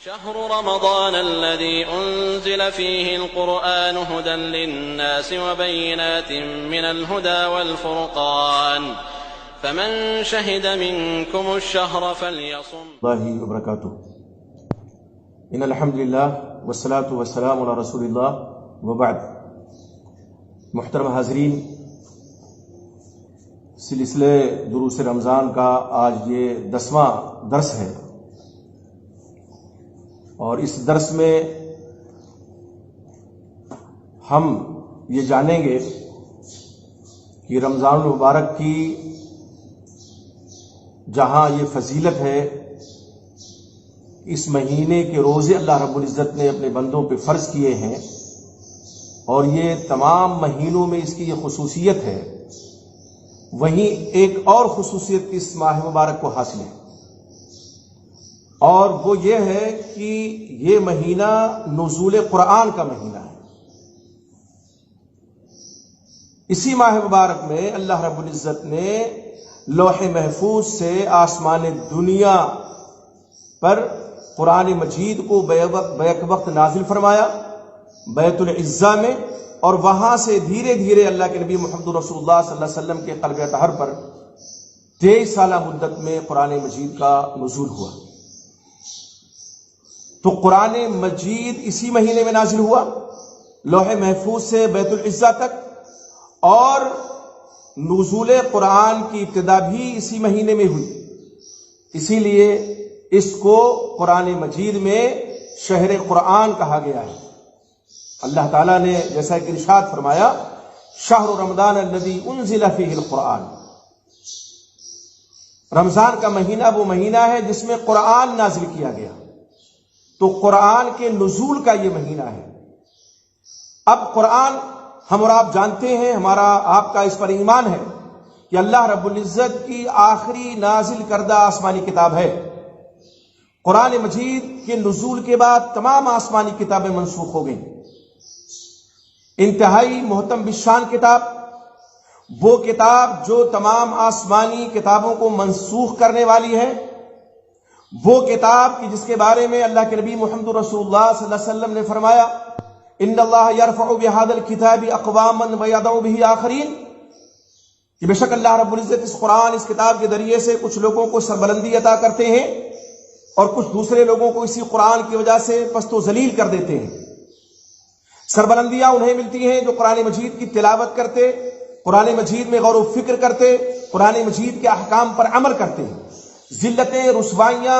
شهر رمضان الذي أنزل فيه القرآن هدى للناس وبينات من الهدى والفرقان فمن شهد منكم الشهر فليصم. الله وبركاته. إن الحمد لله والصلاة والسلام على رسول الله وبعد. محترم حاضرین، سلسلے دروس رمضان کا آج یہ 10واں درس ہے، اور اس درس میں ہم یہ جانیں گے کہ رمضان المبارک کی جہاں یہ فضیلت ہے، اس مہینے کے روزے اللہ رب العزت نے اپنے بندوں پہ فرض کیے ہیں، اور یہ تمام مہینوں میں اس کی یہ خصوصیت ہے، وہیں ایک اور خصوصیت اس ماہ مبارک کو حاصل ہے، اور وہ یہ ہے کہ یہ مہینہ نزول قرآن کا مہینہ ہے۔ اسی ماہ مبارک میں اللہ رب العزت نے لوح محفوظ سے آسمان دنیا پر قرآن مجید کو بیک وقت نازل فرمایا بیت العزہ میں، اور وہاں سے دھیرے دھیرے اللہ کے نبی محمد رسول اللہ صلی اللہ علیہ وسلم کے قلب اطہر پر 23 سالہ مدت میں قرآن مجید کا نزول ہوا۔ تو قرآن مجید اسی مہینے میں نازل ہوا، لوح محفوظ سے بیت العزہ تک، اور نزول قرآن کی ابتدا بھی اسی مہینے میں ہوئی۔ اسی لیے اس کو قرآن مجید میں شہر قرآن کہا گیا ہے۔ اللہ تعالیٰ نے جیسا کہ ارشاد فرمایا، شہر رمضان الذی انزل فیہ القرآن، رمضان کا مہینہ وہ مہینہ ہے جس میں قرآن نازل کیا گیا۔ تو قرآن کے نزول کا یہ مہینہ ہے۔ اب قرآن ہم اور آپ جانتے ہیں، ہمارا آپ کا اس پر ایمان ہے کہ اللہ رب العزت کی آخری نازل کردہ آسمانی کتاب ہے۔ قرآن مجید کے نزول کے بعد تمام آسمانی کتابیں منسوخ ہو گئیں۔ انتہائی محتم بالشان کتاب، وہ کتاب جو تمام آسمانی کتابوں کو منسوخ کرنے والی ہے، وہ کتاب کی جس کے بارے میں اللہ کے نبی محمد رسول اللہ صلی اللہ علیہ وسلم نے فرمایا، ان اللہ یرفع بہذا الکتاب اقواما ویضع بہ آخرین، کہ بے شک اللہ رب العزت اس قرآن، اس کتاب کے ذریعے سے کچھ لوگوں کو سربلندی عطا کرتے ہیں، اور کچھ دوسرے لوگوں کو اسی قرآن کی وجہ سے پست و ذلیل کر دیتے ہیں۔ سربلندیاں انہیں ملتی ہیں جو قرآن مجید کی تلاوت کرتے، قرآن مجید میں غور و فکر کرتے، قرآن مجید کے احکام پر عمل کرتے ہیں۔ ذلتیں، رسوائیاں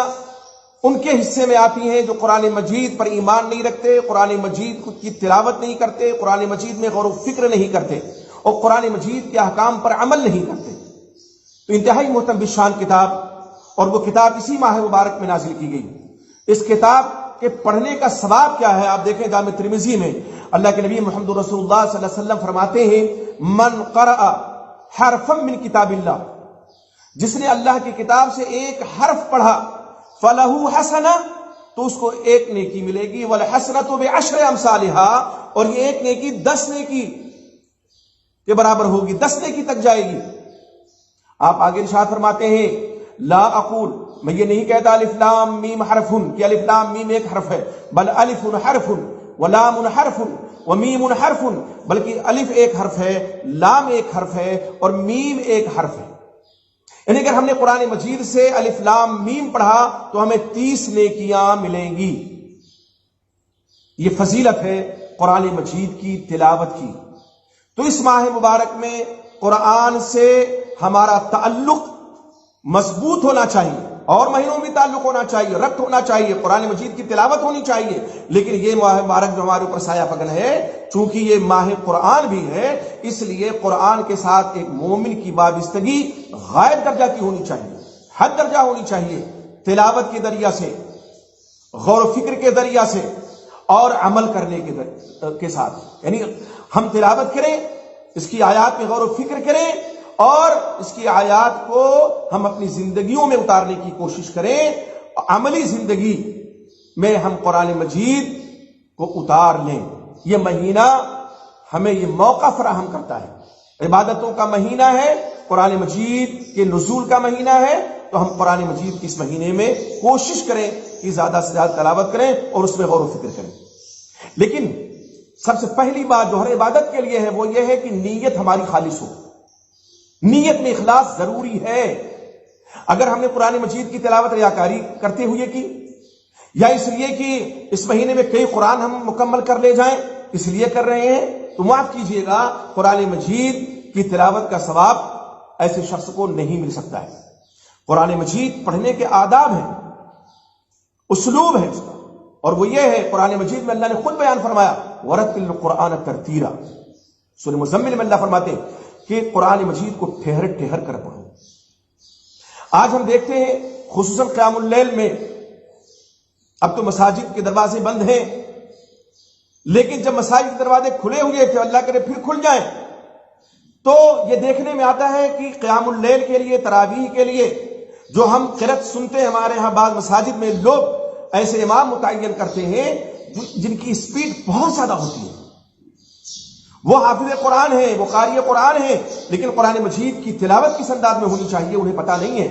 ان کے حصے میں آتی ہیں جو قرآن مجید پر ایمان نہیں رکھتے، قرآن مجید کی تلاوت نہیں کرتے، قرآن مجید میں غور و فکر نہیں کرتے، اور قرآن مجید کے احکام پر عمل نہیں کرتے۔ تو انتہائی محترم بالشان کتاب، اور وہ کتاب اسی ماہ مبارک میں نازل کی گئی۔ اس کتاب کے پڑھنے کا ثواب کیا ہے؟ آپ دیکھیں جامع ترمذی میں اللہ کے نبی محمد رسول اللہ صلی اللہ علیہ وسلم فرماتے ہیں، من قرأ حرفا من کتاب اللہ، جس نے اللہ کی کتاب سے ایک حرف پڑھا، فَلَهُ حَسَنَةٌ، تو اس کو ایک نیکی ملے گی، وَالْحَسَنَةُ بِعَشْرِ أَمْثَالِهَا، اور یہ ایک نیکی 10 نیکی کے برابر ہوگی، 10 نیکی تک جائے گی۔ آپ آگے ارشاد فرماتے ہیں، لا اقول، میں یہ نہیں کہتا الف لام میم حرف، کہ الف لام میم ایک حرف ہے، بل الف حرف ولام حرف ومیم حرف، بلکہ الف ایک حرف ہے، لام ایک حرف ہے، اور میم ایک حرف ہے۔ یعنی اگر ہم نے قرآن مجید سے الف لام میم پڑھا تو ہمیں 30 نیکیاں ملیں گی۔ یہ فضیلت ہے قرآن مجید کی تلاوت کی۔ تو اس ماہ مبارک میں قرآن سے ہمارا تعلق مضبوط ہونا چاہیے، اور مہینوں میں تعلق ہونا چاہیے، ربط ہونا چاہیے، قرآن مجید کی تلاوت ہونی چاہیے، لیکن یہ ماہ مبارک جو ہمارے اوپر سایہ فگن ہے، چونکہ یہ ماہ قرآن بھی ہے، اس لیے قرآن کے ساتھ ایک مومن کی وابستگی غائب درجہ کی ہونی چاہیے، حد درجہ ہونی چاہیے، تلاوت کے ذریعہ سے، غور و فکر کے ذریعہ سے، اور عمل کرنے کے ساتھ۔ یعنی ہم تلاوت کریں، اس کی آیات میں غور و فکر کریں، اور اس کی آیات کو ہم اپنی زندگیوں میں اتارنے کی کوشش کریں، عملی زندگی میں ہم قرآن مجید کو اتار لیں۔ یہ مہینہ ہمیں یہ موقع فراہم کرتا ہے، عبادتوں کا مہینہ ہے، قرآن مجید کے نزول کا مہینہ ہے، تو ہم قرآن مجید کی اس مہینے میں کوشش کریں کی زیادہ سے زیادہ تلاوت کریں اور اس میں غور و فکر کریں۔ لیکن سب سے پہلی بات جو ہر عبادت کے لیے ہے وہ یہ ہے کہ نیت ہماری خالص ہو، نیت میں اخلاص ضروری ہے۔ اگر ہم نے قرآن مجید کی تلاوت ریاکاری کرتے ہوئے کی، یا اس لیے کہ اس مہینے میں کئی قرآن ہم مکمل کر لے جائیں اس لیے کر رہے ہیں، تو معاف کیجیے گا، قرآن مجید کی تلاوت کا ثواب ایسے شخص کو نہیں مل سکتا ہے۔ قرآن مجید پڑھنے کے آداب ہیں، اسلوب ہے اس کا، اور وہ یہ ہے قرآن مجید میں اللہ نے خود بیان فرمایا وَرَتِّلِ الْقُرْآنَ تَرْتِيلًا۔ سورہ مزمل میں اللہ فرماتے ہیں کہ قرآن مجید کو ٹھہر ٹھہر کر پڑھو۔ آج ہم دیکھتے ہیں خصوصاً قیام اللیل میں اب تو مساجد کے دروازے بند ہیں، لیکن جب مساجد کے دروازے کھلے ہوئے کہ اللہ کرے پھر کھل جائیں تو یہ دیکھنے میں آتا ہے کہ قیام اللیل کے لیے، تراویح کے لیے جو ہم قرات سنتے ہیں، ہمارے ہاں بعض مساجد میں لوگ ایسے امام متعین کرتے ہیں جن کی سپیڈ بہت زیادہ ہوتی ہے، وہ حافظ قرآن ہیں، وہ قاری قرآن ہیں، لیکن قرآن مجید کی تلاوت کس انداز میں ہونی چاہیے انہیں پتہ نہیں ہے،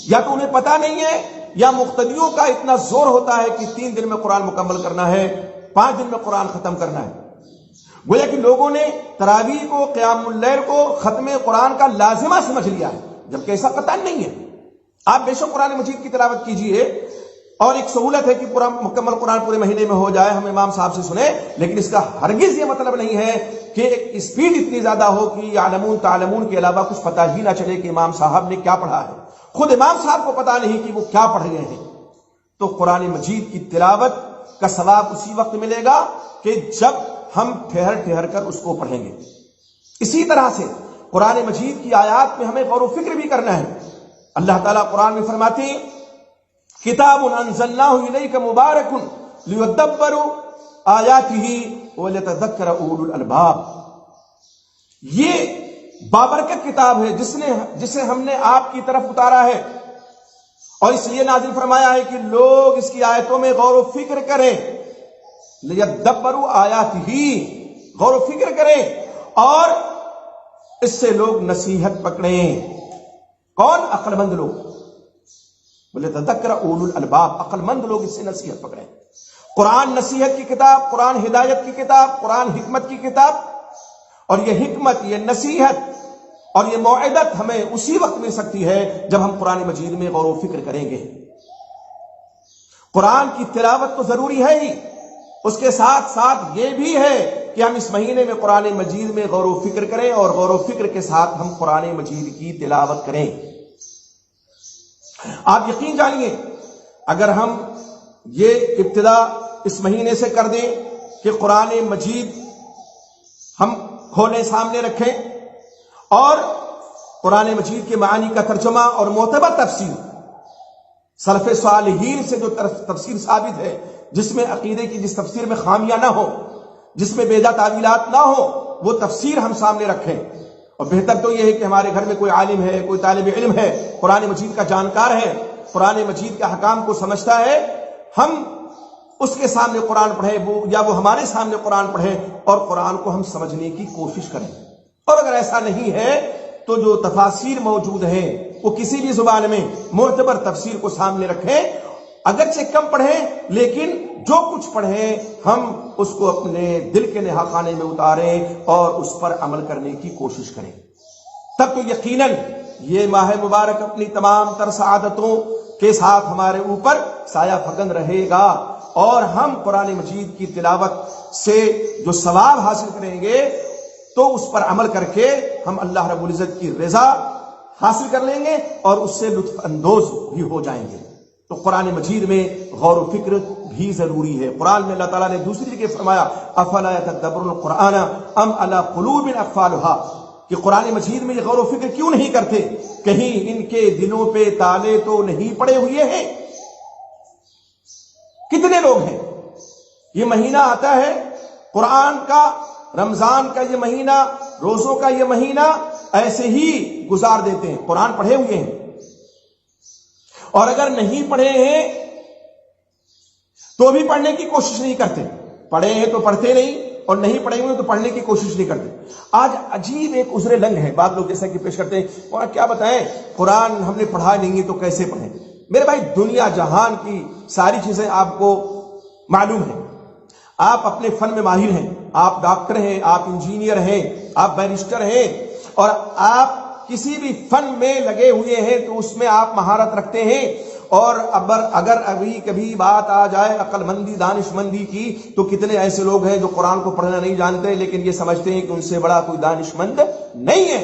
یا تو انہیں پتہ نہیں ہے یا مقتدیوں کا اتنا زور ہوتا ہے کہ 3 دن میں قرآن مکمل کرنا ہے، 5 دن میں قرآن ختم کرنا ہے۔ گویا کہ لوگوں نے تراویح کو، قیام اللیل کو ختم قرآن کا لازمہ سمجھ لیا ہے، جبکہ ایسا قطعاً نہیں ہے۔ آپ بے شک قرآن مجید کی تلاوت کیجئے، اور ایک سہولت ہے کہ پورا مکمل قرآن پورے مہینے میں ہو جائے، ہم امام صاحب سے سنیں، لیکن اس کا ہرگز یہ مطلب نہیں ہے کہ اسپیڈ اتنی زیادہ ہو کہ یعلمون تعلمون کے علاوہ کچھ پتہ ہی نہ چلے کہ امام صاحب نے کیا پڑھا ہے، خود امام صاحب کو پتہ نہیں کہ وہ کیا پڑھ رہے ہیں۔ تو قرآن مجید کی تلاوت کا ثواب اسی وقت ملے گا کہ جب ہم ٹھہر ٹھہر کر اس کو پڑھیں گے۔ اسی طرح سے قرآن مجید کی آیات میں ہمیں غور و فکر بھی کرنا ہے۔ اللہ تعالیٰ قرآن میں فرماتے ہیں کتاب انزلناہ الیک مبارک لیدبروا آیاتہ وليتذکر اولو الالباب، یہ بابرکت کتاب ہے جسے ہم نے آپ کی طرف اتارا ہے، اور اس لیے نازل فرمایا ہے کہ لوگ اس کی آیتوں میں غور و فکر کریں، لیدبروا آیاتہ، غور و فکر کریں اور اس سے لوگ نصیحت پکڑیں۔ کون؟ عقل مند لوگ، بولے تذکر اولو الالباب، عقل مند لوگ اس سے نصیحت پکڑیں۔ قرآن نصیحت کی کتاب، قرآن ہدایت کی کتاب، قرآن حکمت کی کتاب، اور یہ حکمت، یہ نصیحت اور یہ موعظت ہمیں اسی وقت مل سکتی ہے جب ہم قرآن مجید میں غور و فکر کریں گے۔ قرآن کی تلاوت تو ضروری ہے ہی، اس کے ساتھ ساتھ یہ بھی ہے کہ ہم اس مہینے میں قرآن مجید میں غور و فکر کریں، اور غور و فکر کے ساتھ ہم قرآن مجید کی تلاوت کریں۔ آپ یقین جانیے اگر ہم یہ ابتدا اس مہینے سے کر دیں کہ قرآن مجید ہم کھولیں، سامنے رکھیں، اور قرآن مجید کے معانی کا ترجمہ اور معتبر تفسیر سلف صالحین سے جو تفسیر ثابت ہے، جس میں عقیدے کی جس تفسیر میں خامیاں نہ ہو، جس میں بے جا تعویلات نہ ہو، وہ تفسیر ہم سامنے رکھیں۔ اور بہتر تو یہ ہے کہ ہمارے گھر میں کوئی عالم ہے، کوئی طالب علم ہے، قرآن مجید کا جانکار ہے، قرآن مجید کے احکام کو سمجھتا ہے، ہم اس کے سامنے قرآن پڑھیں، یا وہ ہمارے سامنے قرآن پڑھیں اور قرآن کو ہم سمجھنے کی کوشش کریں۔ اور اگر ایسا نہیں ہے تو جو تفاسیر موجود ہیں وہ کسی بھی زبان میں معتبر تفسیر کو سامنے رکھیں، اگرچہ کم پڑھیں لیکن جو کچھ پڑھیں ہم اس کو اپنے دل کے نہا خانے میں اتاریں اور اس پر عمل کرنے کی کوشش کریں، تب تو یقیناً یہ ماہ مبارک اپنی تمام تر سعادتوں کے ساتھ ہمارے اوپر سایہ فکن رہے گا، اور ہم قرآن مجید کی تلاوت سے جو ثواب حاصل کریں گے تو اس پر عمل کر کے ہم اللہ رب العزت کی رضا حاصل کر لیں گے اور اس سے لطف اندوز بھی ہو جائیں گے۔ تو قرآن مجید میں غور و فکر بھی ضروری ہے۔ قرآن میں اللہ تعالیٰ نے دوسری جگہ فرمایا افلا یتدبرون القرآن ام علی قلوب اقفالها، کہ قرآن مجید میں یہ غور و فکر کیوں نہیں کرتے، کہیں ان کے دلوں پہ تالے تو نہیں پڑے ہوئے ہیں؟ کتنے لوگ ہیں یہ مہینہ آتا ہے قرآن کا، رمضان کا یہ مہینہ، روزوں کا یہ مہینہ ایسے ہی گزار دیتے ہیں، قرآن پڑھے ہوئے ہیں، اور اگر نہیں پڑھے ہیں تو بھی پڑھنے کی کوشش نہیں کرتے، پڑھے ہیں تو پڑھتے نہیں، اور نہیں پڑھے ہوئے تو پڑھنے کی کوشش نہیں کرتے۔ آج عجیب ایک عذر لنگ ہے، بعض لوگ جیسا کہ پیش کرتے ہیں، اور کیا بتائیں قرآن ہم نے پڑھا نہیں ہے تو کیسے پڑھیں؟ میرے بھائی دنیا جہان کی ساری چیزیں آپ کو معلوم ہیں، آپ اپنے فن میں ماہر ہیں، آپ ڈاکٹر ہیں، آپ انجینئر ہیں، آپ بیرسٹر ہیں، اور آپ کسی بھی فن میں لگے ہوئے ہیں تو اس میں آپ مہارت رکھتے ہیں، اور اگر ابھی کبھی بات آ جائے عقل مندی دانش مندی کی تو کتنے ایسے لوگ ہیں جو قرآن کو پڑھنا نہیں جانتے لیکن یہ سمجھتے ہیں کہ ان سے بڑا کوئی دانش مند نہیں ہے،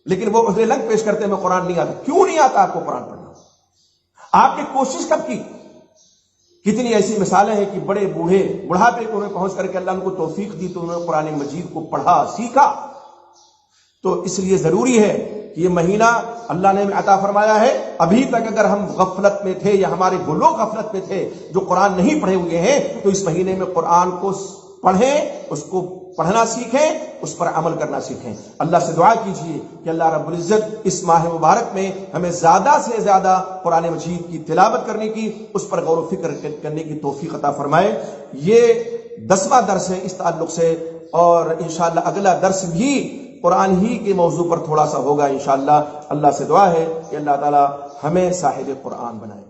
لیکن وہ عذر لنگ پیش کرتے ہیں میں قرآن نہیں آتا۔ کیوں نہیں آتا آپ کو قرآن پڑھنا؟ آپ نے کوشش کب کی؟ کتنی ایسی مثالیں ہیں کہ بڑے بڑھاپے کو انہیں پہنچ کر کے اللہ ان کو توفیق دی تو انہوں نے قرآن مجید کو پڑھا سیکھا۔ تو اس لیے ضروری ہے کہ یہ مہینہ اللہ نے عطا فرمایا ہے، ابھی تک اگر ہم غفلت میں تھے یا ہمارے وہ لوگ غفلت میں تھے جو قرآن نہیں پڑھے ہوئے ہیں تو اس مہینے میں قرآن کو پڑھیں، اس کو پڑھنا سیکھیں، اس پر عمل کرنا سیکھیں۔ اللہ سے دعا کیجیے کہ اللہ رب العزت اس ماہ مبارک میں ہمیں زیادہ سے زیادہ قرآن مجید کی تلاوت کرنے کی، اس پر غور و فکر کرنے کی توفیق عطا فرمائے۔ یہ 10واں درس ہے اس تعلق سے، اور انشاءاللہ اگلا درس بھی قرآن ہی کے موضوع پر تھوڑا سا ہوگا انشاءاللہ۔ اللہ سے دعا ہے کہ اللہ تعالی ہمیں صاحب قرآن بنائے۔